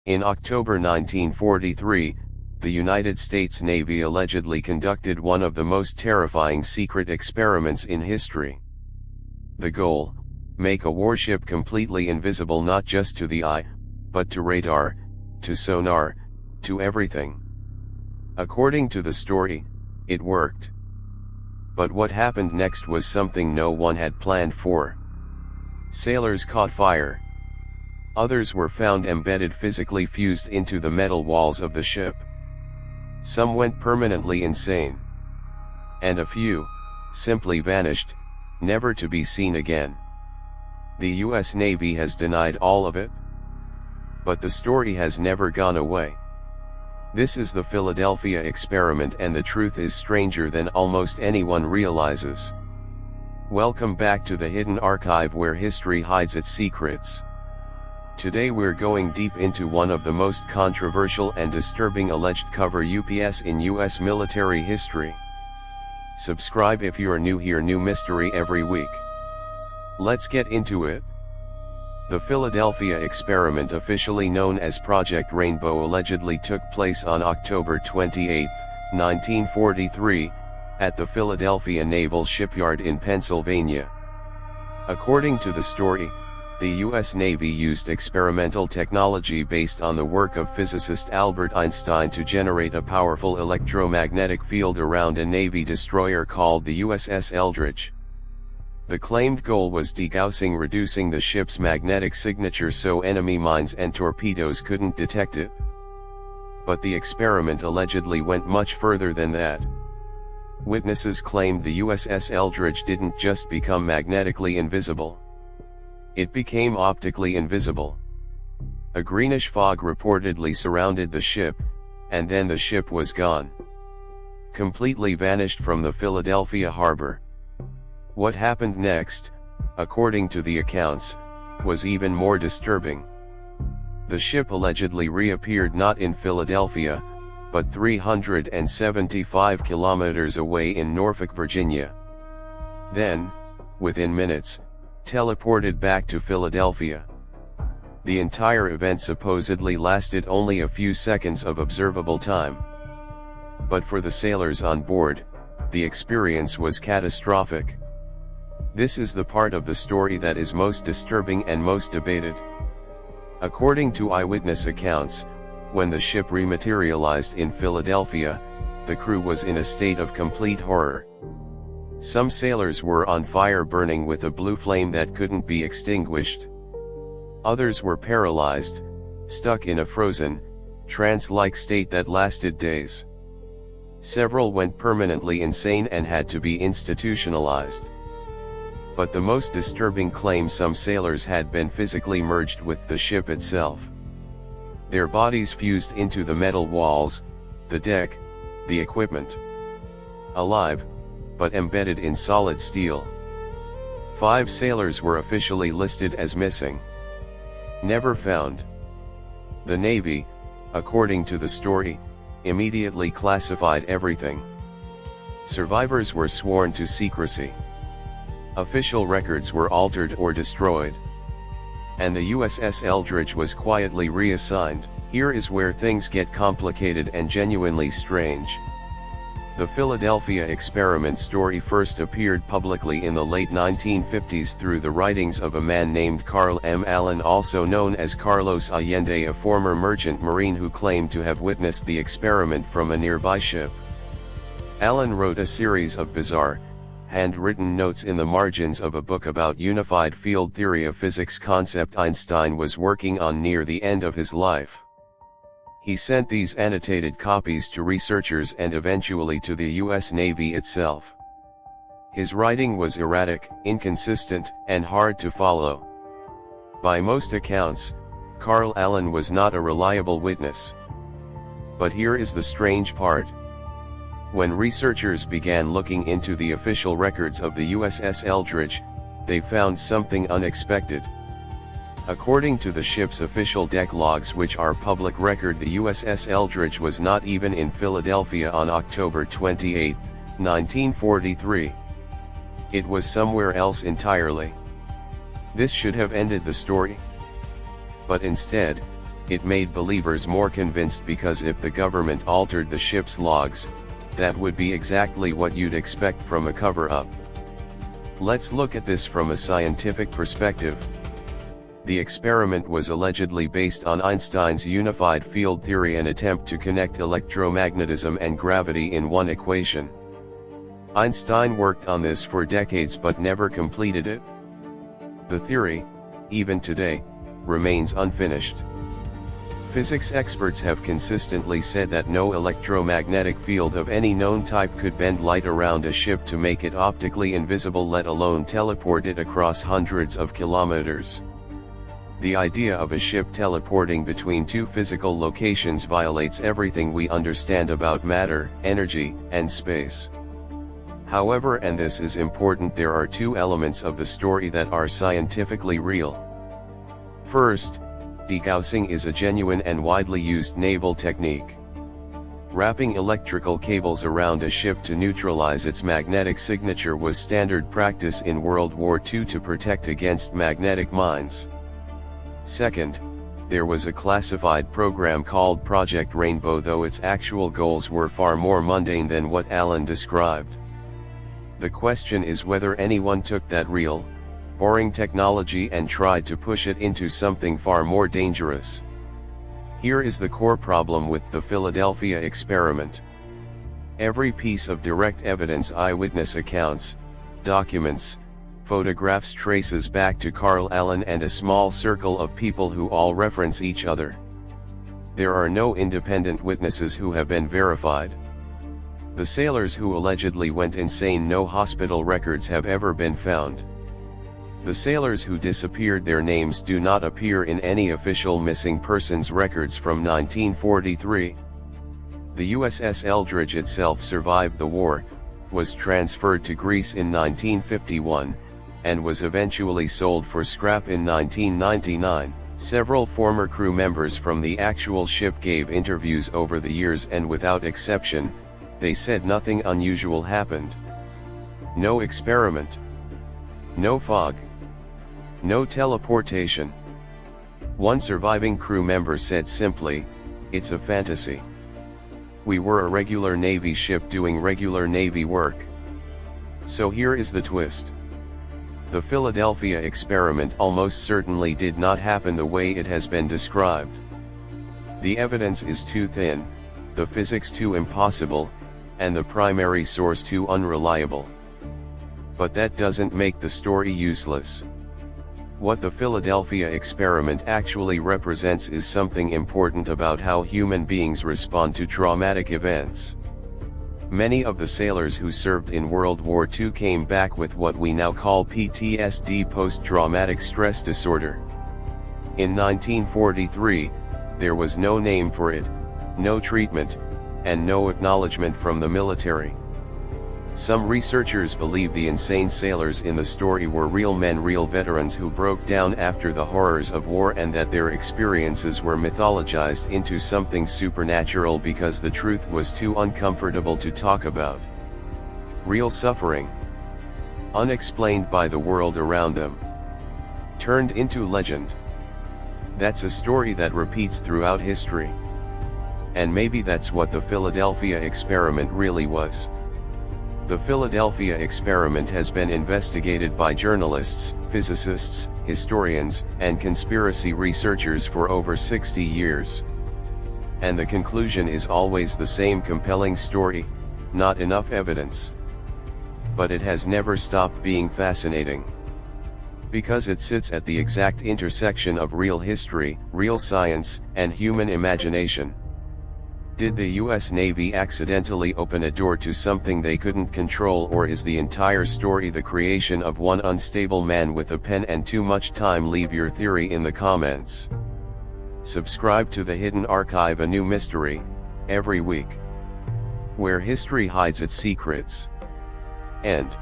In October 1943, the United States Navy allegedly conducted one of the most terrifying secret experiments in history. The goal: make a warship completely invisible not just to the eye, but to radar, to sonar, to everything. According to the story, it worked. But what happened next was something no one had planned for. Sailors caught fire. Others were found embedded, physically fused into the metal walls of the ship. Some went permanently insane. And a few simply vanished, never to be seen again. The US Navy has denied all of it. But the story has never gone away. This is the Philadelphia experiment, and the truth is stranger than almost anyone realizes. Welcome back to the hidden archive where history hides its secrets. Today we're going deep into one of the most controversial and disturbing alleged cover UPS in US military history. Subscribe if you're new here. New mystery every week. Let's get into it. The Philadelphia experiment, officially known as Project Rainbow, allegedly took place on October 28, 1943, at the Philadelphia Naval Shipyard in Pennsylvania. According to the story, the US Navy used experimental technology based on the work of physicist Albert Einstein to generate a powerful electromagnetic field around a Navy destroyer called the USS Eldridge. The claimed goal was degaussing, reducing the ship's magnetic signature so enemy mines and torpedoes couldn't detect it. But the experiment allegedly went much further than that. Witnesses claimed the USS Eldridge didn't just become magnetically invisible. It became optically invisible. A greenish fog reportedly surrounded the ship, and then the ship was gone. Completely vanished from the Philadelphia harbor. What happened next, according to the accounts, was even more disturbing. The ship allegedly reappeared not in Philadelphia, but 375 kilometers away in Norfolk, Virginia. Then, within minutes, teleported back to Philadelphia. The entire event supposedly lasted only a few seconds of observable time. But for the sailors on board, the experience was catastrophic. This is the part of the story that is most disturbing and most debated. According to eyewitness accounts, when the ship rematerialized in Philadelphia, the crew was in a state of complete horror. Some sailors were on fire, burning with a blue flame that couldn't be extinguished. Others were paralyzed, stuck in a frozen, trance-like state that lasted days. Several went permanently insane and had to be institutionalized. But the most disturbing claim: some sailors had been physically merged with the ship itself. Their bodies fused into the metal walls, the deck, the equipment. Alive, but embedded in solid steel. 5 sailors were officially listed as missing. Never found. The Navy, according to the story, immediately classified everything. Survivors were sworn to secrecy. Official records were altered or destroyed. And the USS Eldridge was quietly reassigned. Here is where things get complicated and genuinely strange. The Philadelphia experiment story first appeared publicly in the late 1950s through the writings of a man named Carl M. Allen, also known as Carlos Allende, a former merchant marine who claimed to have witnessed the experiment from a nearby ship. Allen wrote a series of bizarre, handwritten notes in the margins of a book about unified field theory of physics concept Einstein was working on near the end of his life. He sent these annotated copies to researchers and eventually to the US Navy itself. His writing was erratic, inconsistent, and hard to follow. By most accounts, Carl Allen was not a reliable witness. But here is the strange part. When researchers began looking into the official records of the USS Eldridge, they found something unexpected. According to the ship's official deck logs, which are public record, the USS Eldridge was not even in Philadelphia on October 28, 1943. It was somewhere else entirely. This should have ended the story. But instead, it made believers more convinced because if the government altered the ship's logs, that would be exactly what you'd expect from a cover-up. Let's look at this from a scientific perspective. The experiment was allegedly based on Einstein's unified field theory, an attempt to connect electromagnetism and gravity in one equation. Einstein worked on this for decades but never completed it. The theory, even today, remains unfinished. Physics experts have consistently said that no electromagnetic field of any known type could bend light around a ship to make it optically invisible, let alone teleport it across hundreds of kilometers. The idea of a ship teleporting between two physical locations violates everything we understand about matter, energy, and space. However, and this is important, there are two elements of the story that are scientifically real. First, degaussing is a genuine and widely used naval technique. Wrapping electrical cables around a ship to neutralize its magnetic signature was standard practice in World War II to protect against magnetic mines. Second, there was a classified program called Project Rainbow, though its actual goals were far more mundane than what Alan described. The question is whether anyone took that real, boring technology and tried to push it into something far more dangerous. Here is the core problem with the Philadelphia experiment. Every piece of direct evidence, eyewitness accounts, documents, photographs, traces back to Carl Allen and a small circle of people who all reference each other. There are no independent witnesses who have been verified. The sailors who allegedly went insane, no hospital records have ever been found. The sailors who disappeared, their names do not appear in any official missing persons records from 1943. The USS Eldridge itself survived the war, was transferred to Greece in 1951, and was eventually sold for scrap in 1999. Several former crew members from the actual ship gave interviews over the years, and without exception, they said nothing unusual happened. No experiment. No fog. No teleportation. One surviving crew member said simply, "It's a fantasy. We were a regular Navy ship doing regular Navy work." So here is the twist. The Philadelphia experiment almost certainly did not happen the way it has been described. The evidence is too thin, the physics too impossible, and the primary source too unreliable. But that doesn't make the story useless. What the Philadelphia experiment actually represents is something important about how human beings respond to traumatic events. Many of the sailors who served in World War II came back with what we now call PTSD, post-traumatic stress disorder. In 1943, there was no name for it, no treatment, and no acknowledgement from the military. Some researchers believe the insane sailors in the story were real men, real veterans who broke down after the horrors of war, and that their experiences were mythologized into something supernatural because the truth was too uncomfortable to talk about. Real suffering, unexplained by the world around them, turned into legend. That's a story that repeats throughout history. And maybe that's what the Philadelphia experiment really was. The Philadelphia experiment has been investigated by journalists, physicists, historians, and conspiracy researchers for over 60 years. And the conclusion is always the same: compelling story, not enough evidence. But it has never stopped being fascinating. Because it sits at the exact intersection of real history, real science, and human imagination. Did the US Navy accidentally open a door to something they couldn't control, or is the entire story the creation of one unstable man with a pen and too much time? Leave your theory in the comments. Subscribe to the Hidden Archive, a new mystery, every week, where history hides its secrets. End.